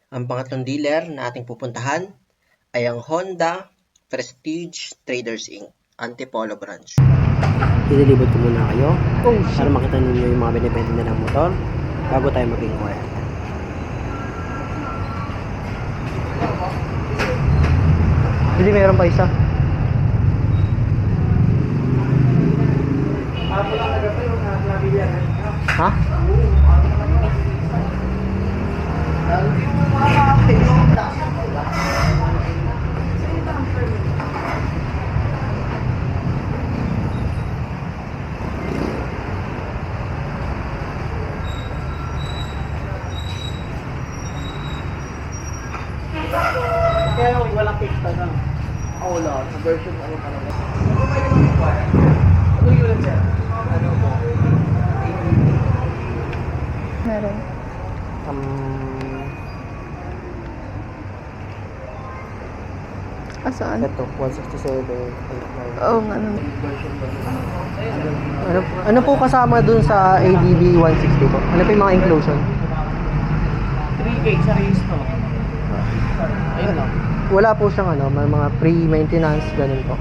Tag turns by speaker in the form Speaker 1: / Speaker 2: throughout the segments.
Speaker 1: Ang pangatlong dealer na ating pupuntahan ay ang Honda Prestige Traders Inc. Antipolo branch. Ililibot ko muna kayo para makita ninyo yung mga binibenta nilang motor bago tayo mag-inquire. Hindi, meron pa isa. Ha?
Speaker 2: Kaya yung walang pista na. Wala. Sa version ano pa naman. Ano yun siya? Ano mo?
Speaker 3: Meron. Saan?
Speaker 1: Ito, 167.
Speaker 3: Oo nga naman.
Speaker 1: Ano po kasama dun sa ADB 160 po? Ano po yung mga inclusion?
Speaker 2: 3K sa resto. Ayun lang.
Speaker 1: Wala po siyang may mga free maintenance, ganun po.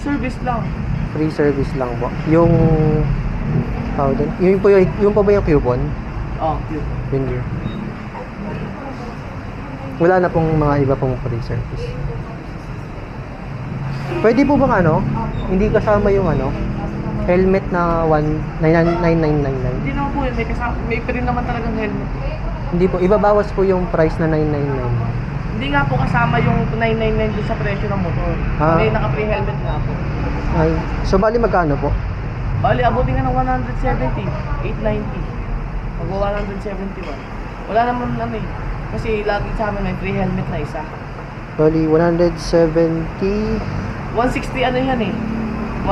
Speaker 2: Service lang.
Speaker 1: Free service lang po. Yung yung po ba yung coupon?
Speaker 2: Oh, cute.
Speaker 1: Yun yun. Wala na pong mga iba pong free service. Pwede po bang hindi kasama yung helmet na 9999?
Speaker 2: Hindi naman po yun. May pa rin naman talagang helmet.
Speaker 1: Hindi po, ibabawas po yung price na 999.
Speaker 2: Hindi nga po kasama yung 999 dun sa presyo ng motor. May naka-free helmet nga po.
Speaker 1: Ay, so bali magkano po?
Speaker 2: Bali, abutin nga ng 170, 890. Magwa 171. Wala naman kasi lagi sa amin may free helmet na isa.
Speaker 1: Bali, 170.
Speaker 2: 160 yan 167,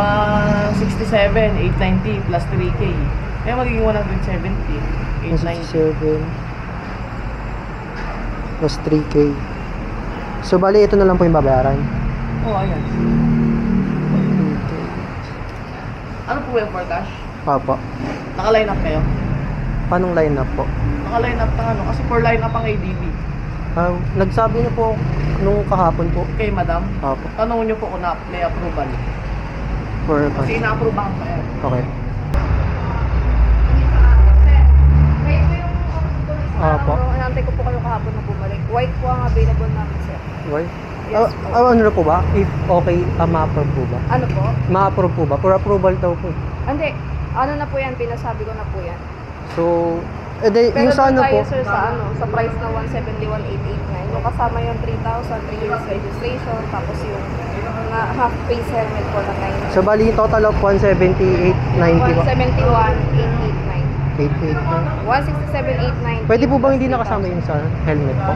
Speaker 2: 890 plus 3K. Kaya magiging 170, 890.
Speaker 1: 167 plus 3K. So bali, ito na lang po yung babayaran.
Speaker 2: Oo, ayan. Ano po yung for cash?
Speaker 1: Papa.
Speaker 2: Naka-line up kayo?
Speaker 1: Paanong line up po?
Speaker 2: Naka-line up na kasi for line up ang ADB.
Speaker 1: Nagsabi na po nung kahapon po.
Speaker 2: Okay, madam.
Speaker 1: Papa.
Speaker 2: Tanongin nyo po kung may approval. Kasi ina-approvean pa yan.
Speaker 1: Okay. Apo.
Speaker 3: Inantay ko po kayo kahapon na bumalik. White po ang available namin, sir.
Speaker 1: Why?
Speaker 3: Yes po.
Speaker 1: Ano na po ba? If okay, ma-approve po ba?
Speaker 3: Ano po?
Speaker 1: Ma-approve po ba? For approval daw po.
Speaker 3: Hindi. Ano na po yan? Pinasabi ko na po yan.
Speaker 1: So, yung sa
Speaker 3: doon
Speaker 1: po?
Speaker 3: tayo, sir, sa price na 171,889. Yung kasama yung 3,000, 3 years registration, tapos yung half face helmet po na 9.
Speaker 1: So, bali total of 178.90 po.
Speaker 3: 171,889.
Speaker 1: 889.
Speaker 3: 167,890.
Speaker 1: Pwede po bang hindi nakasama yung sa helmet po?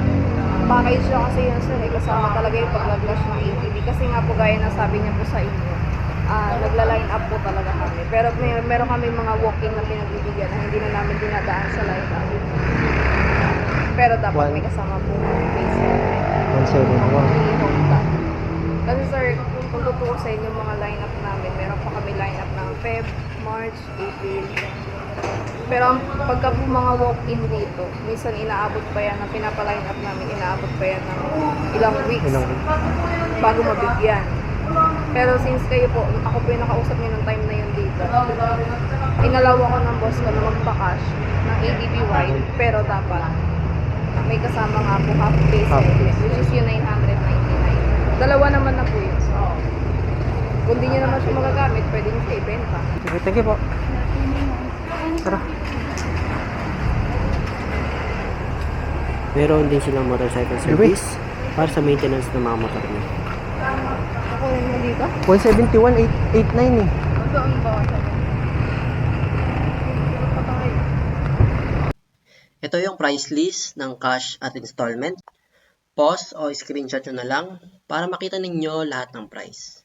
Speaker 3: Package siya kasi yun, sir. Kasama talaga yung pag-lash ng ATV. Kasi nga po, gaya na sabi niya po sa inyo, nagla-line up po talaga kami. Pero meron kami mga walking na pinagbibigyan na hindi na namin dinadaan sa line up. Pero dapat may kasama po face helmet.
Speaker 1: 171.
Speaker 3: Kasi sir, kung totoo sa inyo mga line up namin, meron pa kami line up ng Feb, March, April. Pero pagka po mga walk-in dito, minsan inaabot pa yan, pinapa-line up namin, inaabot pa yan ng ilang weeks bago mabigyan. Pero since kayo po, ako po yung nakausap niyo nung time na yun dito, inalaw ako ng boss ko na magpa-cash ng ADB white, pero dapat may kasama nga po half face helmet, which is yung 999. Dalawa naman na po yun. So, kung di nyo naman siya magagamit, pwede nyo siya ibenta.
Speaker 1: Sige, thank you po. Tara. Meron din silang motorcycle service para sa maintenance ng mga motor niyo.
Speaker 3: Ako yun mo dito?
Speaker 1: 171,889 eh.
Speaker 3: Doon ba?
Speaker 1: Ito yung price list ng cash at installment. Pause o screenshot nyo na lang para makita ninyo lahat ng price.